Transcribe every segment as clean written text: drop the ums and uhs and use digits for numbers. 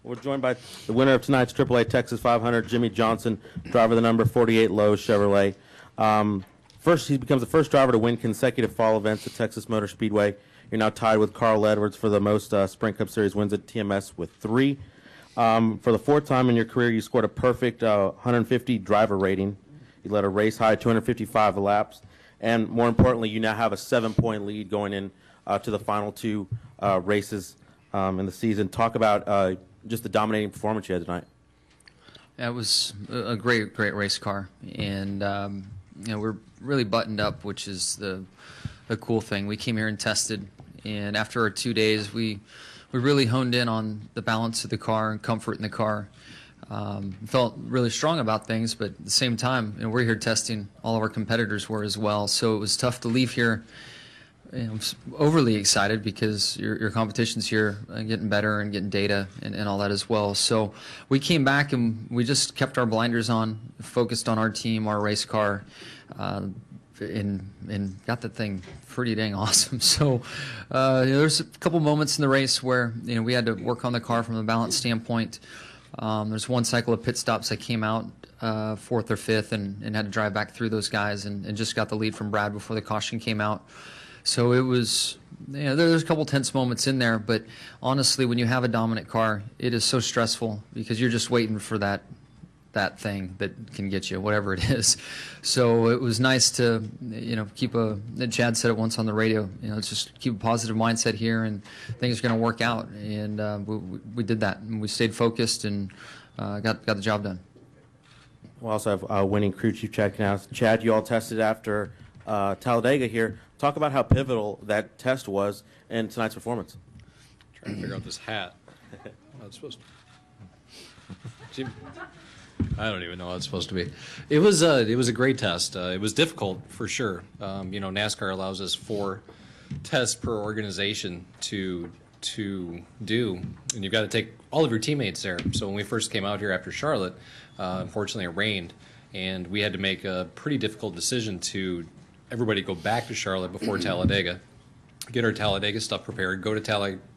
We're joined by the winner of tonight's AAA Texas 500, Jimmie Johnson, driver of the number 48 Lowe's Chevrolet. First, he becomes the first driver to win consecutive fall events at Texas Motor Speedway. You're now tied with Carl Edwards for the most Sprint Cup Series wins at TMS with 3. For the 4th time in your career, you scored a perfect 150 driver rating. You led a race high 255 laps. And more importantly, you now have a 7-point lead going in to the final 2 races in the season. Talk about just the dominating performance you had tonight. Yeah, it was a great race car, and we're really buttoned up, which is the cool thing. We came here and tested, and after our 2 days, we really honed in on the balance of the car and comfort in the car. Felt really strong about things, but at the same time, we're here testing. All of our competitors were as well, so it was tough to leave here overly excited because your competition's here getting better and getting data and all that as well. So we came back and we just kept our blinders on, focused on our team, our race car, and got that thing pretty dang awesome. So there's a couple moments in the race where we had to work on the car from a balance standpoint. There's one cycle of pit stops I came out 4th or 5th and had to drive back through those guys and just got the lead from Brad before the caution came out. So it was, there's a couple tense moments in there, but honestly, when you have a dominant car, it is so stressful because you're just waiting for that thing that can get you, whatever it is. So it was nice to, keep Chad said it once on the radio, let's just keep a positive mindset here and things are going to work out. And we did that, and we stayed focused and got the job done. We also have winning crew chief Chad Knaus. Chad, you all tested after Talladega here. Talk about how pivotal that test was in tonight's performance. Trying to figure out this hat. How it's supposed to. I don't even know how it's supposed to be. It was a great test. It was difficult for sure. NASCAR allows us 4 tests per organization to do, and you've got to take all of your teammates there. So when we first came out here after Charlotte, unfortunately it rained, and we had to make a pretty difficult decision to everybody go back to Charlotte before Talladega, get our Talladega stuff prepared, go to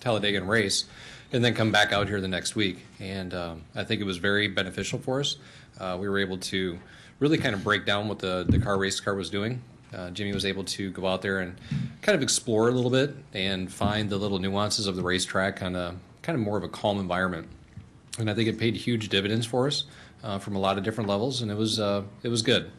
Talladega and race, and then come back out here the next week. And I think it was very beneficial for us. We were able to really kind of break down what the race car was doing. Jimmie was able to go out there and kind of explore a little bit and find the little nuances of the racetrack, kind of more of a calm environment. And I think it paid huge dividends for us from a lot of different levels, and it was good.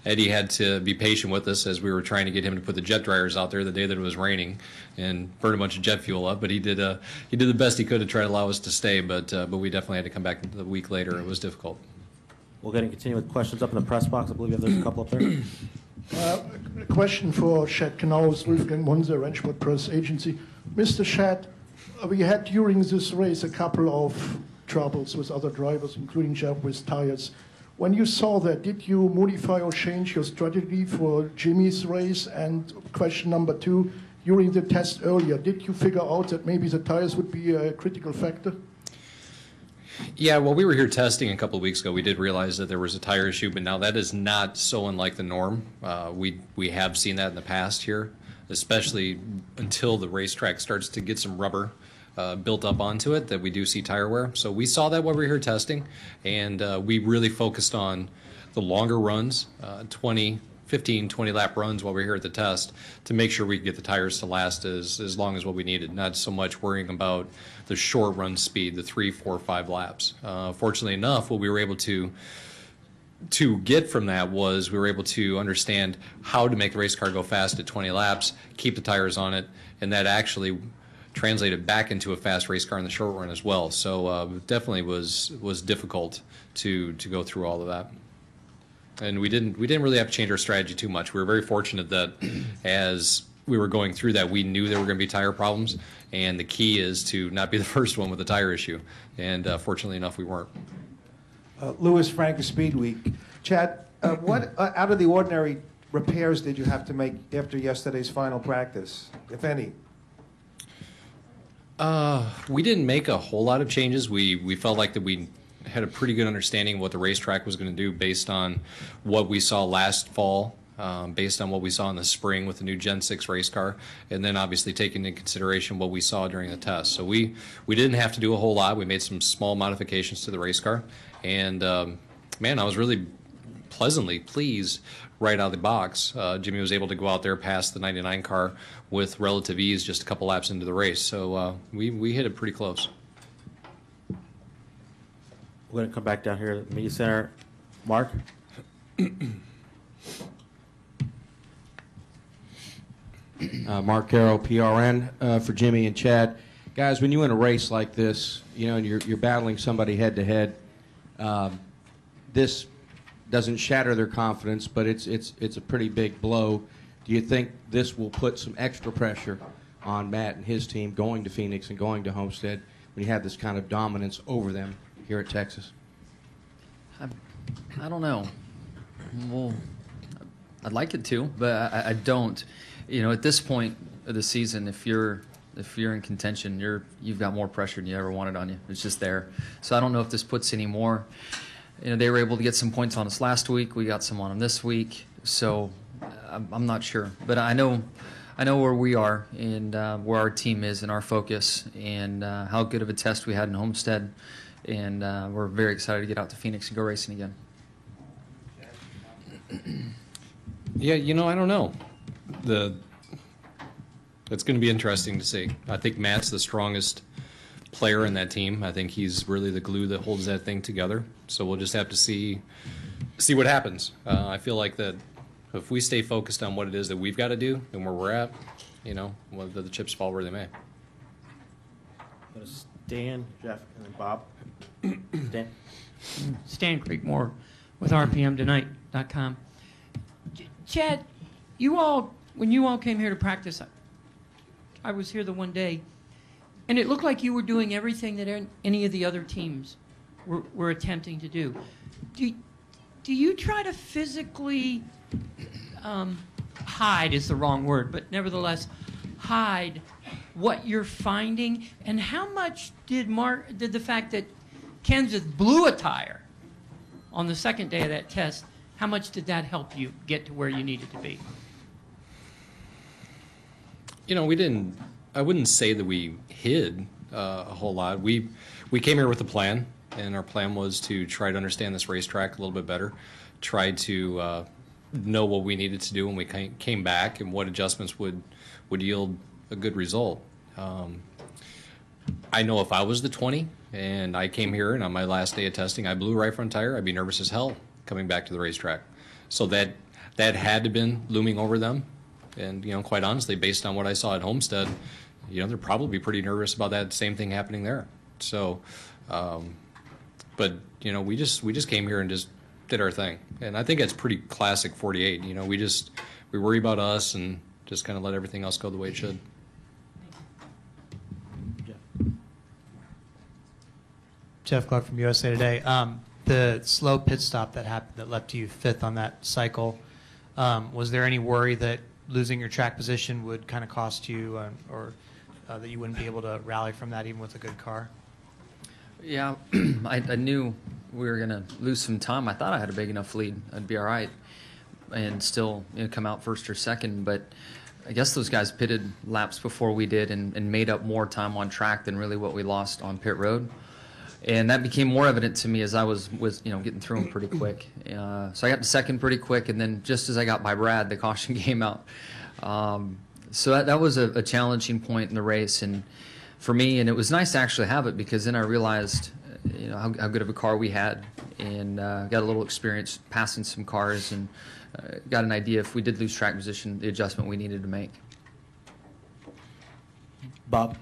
Eddie had to be patient with us as we were trying to get him to put the jet dryers out there the day that it was raining and burn a bunch of jet fuel up. But he did the best he could to try to allow us to stay. But we definitely had to come back the week later. It was difficult. We're going to continue with questions up in the press box. I believe there's a couple up there. A question for Chad Knaus, Wolfgang Monza, Ranchport Press Agency. Mr. Chad, we had during this race a couple of troubles with other drivers, including Jeff with tires. When you saw that, did you modify or change your strategy for Jimmie's race? And question number 2, during the test earlier, did you figure out that maybe the tires would be a critical factor? Yeah, well, we were here testing a couple of weeks ago. We did realize that there was a tire issue, but now that is not so unlike the norm. We have seen that in the past here, especially until the racetrack starts to get some rubber built up onto it, that we do see tire wear. So we saw that while we were here testing, and we really focused on the longer runs, 15, 20 lap runs while we were here at the test, to make sure we could get the tires to last as long as what we needed, not so much worrying about the short run speed, the 3, 4, 5 laps. Fortunately enough, what we were able to get from that was we were able to understand how to make the race car go fast at 20 laps, keep the tires on it, and that actually translated back into a fast race car in the short run as well. So definitely was difficult to go through all of that. And we didn't really have to change our strategy too much. We were very fortunate that as we were going through that, we knew there were going to be tire problems, and the key is to not be the first one with a tire issue. And fortunately enough, we weren't. Louis Frank of Speed Week. Chad, what out of the ordinary repairs did you have to make after yesterday's final practice, if any? We didn't make a whole lot of changes. We felt like that we had a pretty good understanding of what the racetrack was going to do based on what we saw last fall based on what we saw in the spring with the new Gen 6 race car, and then obviously taking into consideration what we saw during the test. So we didn't have to do a whole lot. We made some small modifications to the race car, and man, I was really pleasantly pleased right out of the box. Jimmie was able to go out there past the 99 car with relative ease just a couple laps into the race. So we hit it pretty close. We're going to come back down here at the media center. Mark? Mark Carroll, PRN, for Jimmie and Chad. Guys, when you in a race like this, you know, and you're battling somebody head to head, this doesn't shatter their confidence, but it's a pretty big blow. Do you think this will put some extra pressure on Matt and his team going to Phoenix and going to Homestead when you have this kind of dominance over them here at Texas? I don't know. Well, I'd like it to, but I don't. You know, at this point of the season, if you're in contention, you've got more pressure than you ever wanted on you. It's just there. So I don't know if this puts any more. You know, they were able to get some points on us last week. We got some on them this week. So I'm not sure, but I know where we are and where our team is and our focus and how good of a test we had in Homestead. And we're very excited to get out to Phoenix and go racing again. Yeah, you know, I don't know. It's going to be interesting to see. I think Matt's the strongest player in that team. I think he's really the glue that holds that thing together. So we'll just have to see what happens. I feel like that if we stay focused on what it is that we've got to do and where we're at, you know, whether the chips fall where they may. Stan, Jeff, and then Bob. Stan? Stan Creekmore with RPMtonight.com. Chad, when you all came here to practice, I was here the one day, and it looked like you were doing everything that any of the other teams were attempting to do. Do you try to physically hide is the wrong word, but nevertheless hide what you're finding? And how much did the fact that Kenseth blew a tire on the second day of that test, how much did that help you get to where you needed to be? You know, I wouldn't say that we hid a whole lot. We came here with a plan, and our plan was to try to understand this racetrack a little bit better, try to know what we needed to do when we came back and what adjustments would yield a good result. I know if I was the 20 and I came here and on my last day of testing I blew a right front tire, I'd be nervous as hell coming back to the racetrack. So that had to been looming over them. And, you know, quite honestly, based on what I saw at Homestead, you know, they're probably pretty nervous about that same thing happening there. So, but, you know, we just came here and just did our thing. And I think that's pretty classic 48. You know, we worry about us and just kind of let everything else go the way it should. Jeff Clark from USA Today. The slow pit stop that happened that left you fifth on that cycle, was there any worry that losing your track position would kind of cost you or that you wouldn't be able to rally from that even with a good car? Yeah, I knew we were going to lose some time. I thought I had a big enough lead. I'd be all right and still, you know, come out first or second. But I guess those guys pitted laps before we did and made up more time on track than really what we lost on pit road. And that became more evident to me as I was you know, getting through them pretty quick. So I got to second pretty quick, and then just as I got by Brad, the caution came out. So that was a challenging point in the race, and for me, and it was nice to actually have it because then I realized, you know, how good of a car we had, and got a little experience passing some cars, and got an idea if we did lose track position, the adjustment we needed to make. Bob?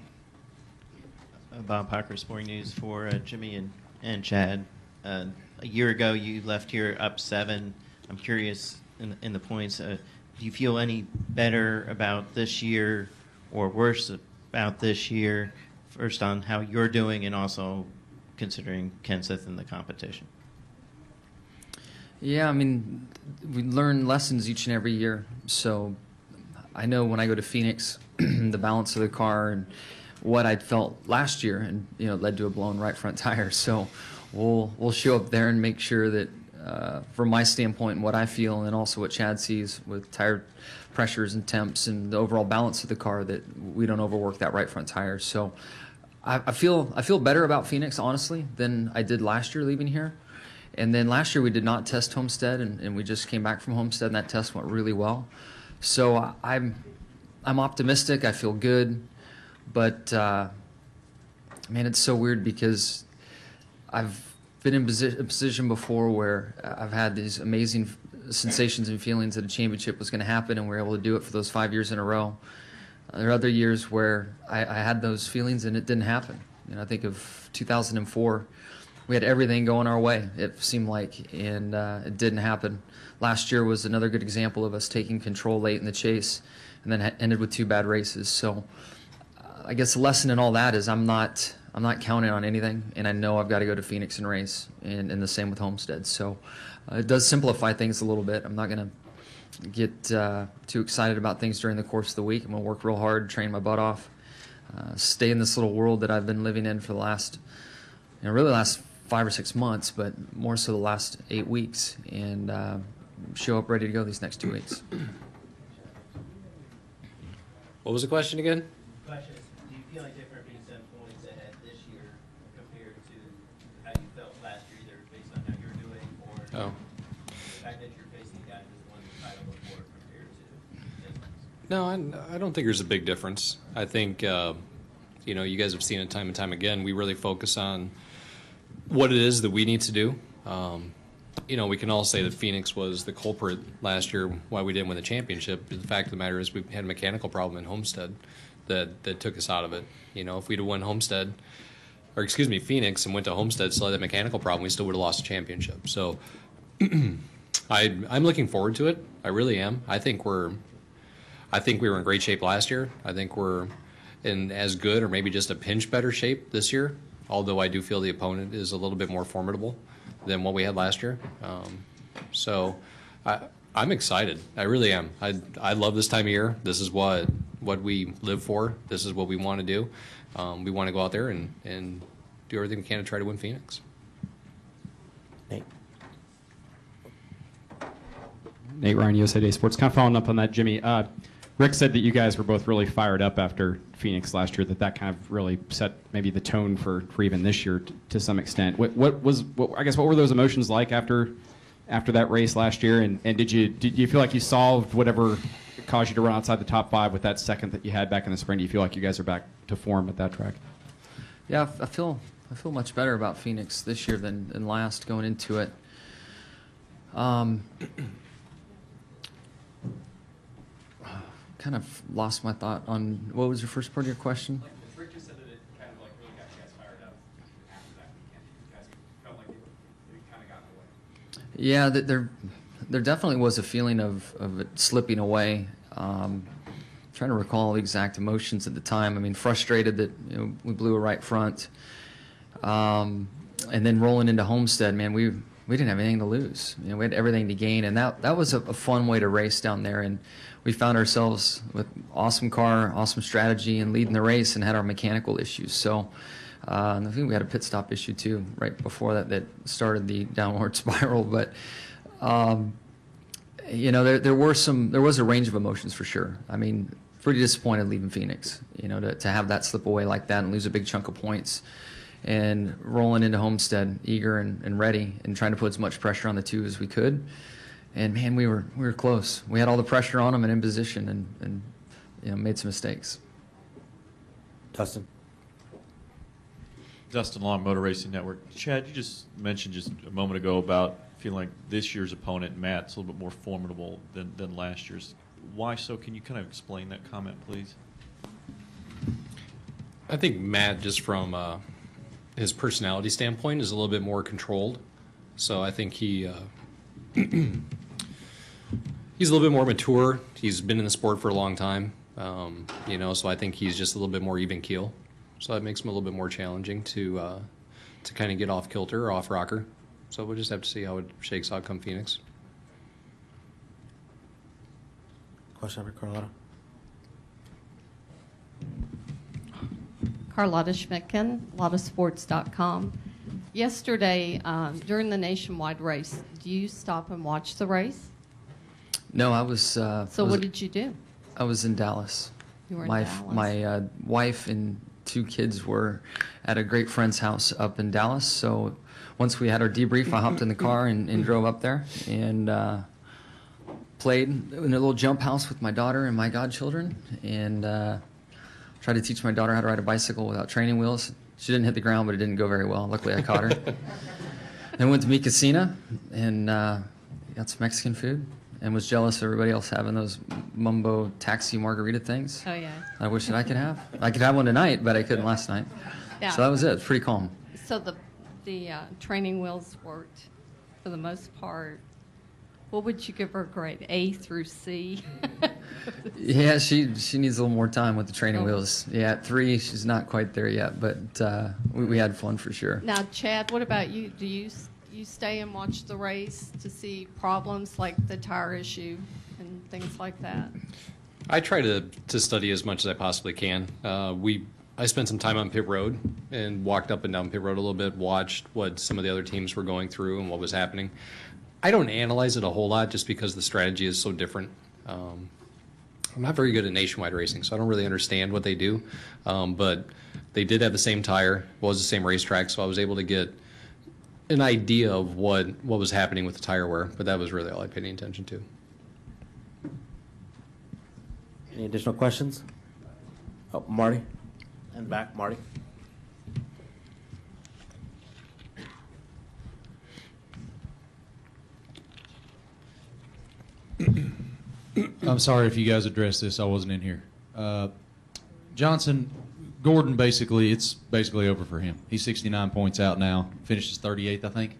Bob Parker, Sporting News for Jimmie and Chad. A year ago, you left here up 7. I'm curious in the points. Do you feel any better about this year or worse about this year? First on how you're doing and also considering Kenseth in the competition. Yeah, I mean, we learn lessons each and every year. So I know when I go to Phoenix, the balance of the car and what I'd felt last year, and you know, it led to a blown right front tire. So we'll show up there and make sure that from my standpoint and what I feel, and also what Chad sees with tire pressures and temps and the overall balance of the car, that we don't overwork that right front tire. So I feel better about Phoenix, honestly, than I did last year leaving here. And then last year we did not test Homestead, and we just came back from Homestead, and that test went really well. So I'm optimistic. I feel good, but man, it's so weird because I've been in a position before where I've had these amazing sensations and feelings that a championship was going to happen, and we were able to do it for those 5 years in a row. There are other years where I had those feelings and it didn't happen. You know, I think of 2004. We had everything going our way, it seemed like, and it didn't happen. Last year was another good example of us taking control late in the chase and then ended with 2 bad races. So I guess the lesson in all that is I'm not counting on anything, and I know I've got to go to Phoenix and race, and the same with Homestead. So it does simplify things a little bit. I'm not going to get too excited about things during the course of the week. I'm going to work real hard, train my butt off, stay in this little world that I've been living in for the last 5 or 6 months, but more so the last 8 weeks, and show up ready to go these next 2 weeks. What was the question again? The question is, do you feel like different being 7 points ahead this year compared to how you felt last year, either based on how you were doing or the fact that you're facing guys that won the title before compared to this one? No, I don't think there's a big difference. I think, you know, you guys have seen it time and time again. We really focus on what it is that we need to do. You know, we can all say that Phoenix was the culprit last year why we didn't win the championship. The fact of the matter is we had a mechanical problem in Homestead that took us out of it. You know, if we'd have won Phoenix and went to Homestead, still had that mechanical problem, we still would have lost the championship. So I'm looking forward to it. I really am. I think we were in great shape last year. I think we're in as good or maybe just a pinch better shape this year, although I do feel the opponent is a little bit more formidable than what we had last year. So I'm excited. I really am. I love this time of year. This is what we live for. This is what we want to do. We want to go out there and do everything we can to try to win Phoenix. Nate Ryan, USA Today Sports. Kind of following up on that, Jimmie. Rick said that you guys were both really fired up after Phoenix last year, that kind of really set maybe the tone for even this year to some extent. What were those emotions like after that race last year? And did you feel like you solved whatever caused you to run outside the top 5 with that second that you had back in the spring? Do you feel like you guys are back to form at that track? Yeah, I feel much better about Phoenix this year than last going into it. Kind of lost my thought on what was your first part of your question. Like Rick just said that it kind of like really got you guys fired up after that weekend. You guys felt like you kind of got in the way. Yeah, there definitely was a feeling of it slipping away. Trying to recall the exact emotions at the time. I mean, frustrated that we blew a right front, and then rolling into Homestead, man, we didn't have anything to lose. We had everything to gain, and that was a fun way to race down there. And we found ourselves with awesome car, awesome strategy, and leading the race, and had our mechanical issues. So I think we had a pit stop issue too right before that started the downward spiral. But there was a range of emotions for sure. I mean, pretty disappointed leaving Phoenix. To have that slip away like that and lose a big chunk of points, and rolling into Homestead eager and ready and trying to put as much pressure on the 2 as we could. And man, we were close. We had all the pressure on them and in position, and made some mistakes. Dustin Long, Motor Racing Network. Chad, you just mentioned just a moment ago about feeling like this year's opponent, Matt's a little bit more formidable than last year's. Why so? Can you kind of explain that comment, please? I think Matt, just from his personality standpoint, is a little bit more controlled. So I think he he's a little bit more mature. He's been in the sport for a long time, so I think he's just a little bit more even keel. So that makes him a little bit more challenging to kind of get off kilter or off rocker. So we'll just have to see how it shakes out come Phoenix. Question for Carlotta. Carlotta Schmidtken, lottasports.com. Yesterday, during the nationwide race, do you stop and watch the race? No, I was. So what did you do? I was in Dallas. You were in my Dallas. my wife and 2 kids were at a great friend's house up in Dallas. So once we had our debrief, I hopped in the car and drove up there and played in a little jump house with my daughter and my godchildren, and tried to teach my daughter how to ride a bicycle without training wheels. She didn't hit the ground, but it didn't go very well. Luckily, I caught her. Then went to Mi Casina and got some Mexican food, and was jealous of everybody else having those mumbo taxi margarita things. Oh, yeah. I wish that I could have. I could have one tonight, but I couldn't last night. Yeah. So that was it. It's pretty calm. So the training wheels worked for the most part. What would you give her a grade? A through C? Yeah, she needs a little more time with the training wheels. Yeah, at 3, she's not quite there yet, but we had fun for sure. Now, Chad, what about you? Do you stay and watch the race to see problems like the tire issue and things like that? I try to study as much as I possibly can. I spent some time on pit road and walked up and down pit road a little bit, watched what some of the other teams were going through and what was happening. I don't analyze it a whole lot just because the strategy is so different. I'm not very good at nationwide racing, so I don't really understand what they do. But they did have the same tire, was the same racetrack, so I was able to get an idea of what was happening with the tire wear, but that was really all I paid any attention to. Any additional questions? Oh, Marty. And back, Marty. I'm sorry if you guys addressed this. I wasn't in here. Johnson, Gordon, it's basically over for him. He's 69 points out now. Finishes 38th, I think.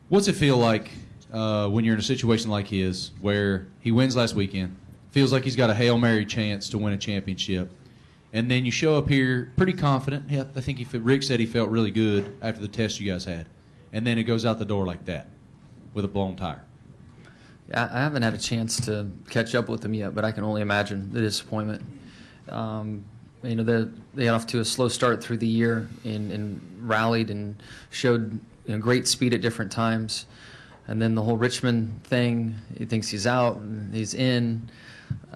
What's it feel like when you're in a situation like his, where he wins last weekend, feels like he's got a Hail Mary chance to win a championship, and then you show up here pretty confident? Yeah, I think Rick said he felt really good after the test you guys had, and then it goes out the door like that with a blown tire. Yeah, I haven't had a chance to catch up with them yet, but I can only imagine the disappointment. They got off to a slow start through the year and rallied and showed great speed at different times. And then the whole Richmond thing, he thinks he's out and he's in.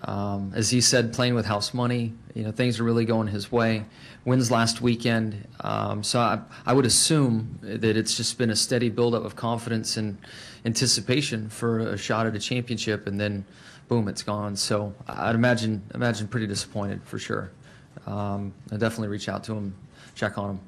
As he said, playing with house money, things are really going his way. Wins last weekend. So I would assume that it's just been a steady buildup of confidence and anticipation for a shot at a championship, and then boom, it's gone. So I'd imagine pretty disappointed for sure. I'd definitely reach out to him, check on him.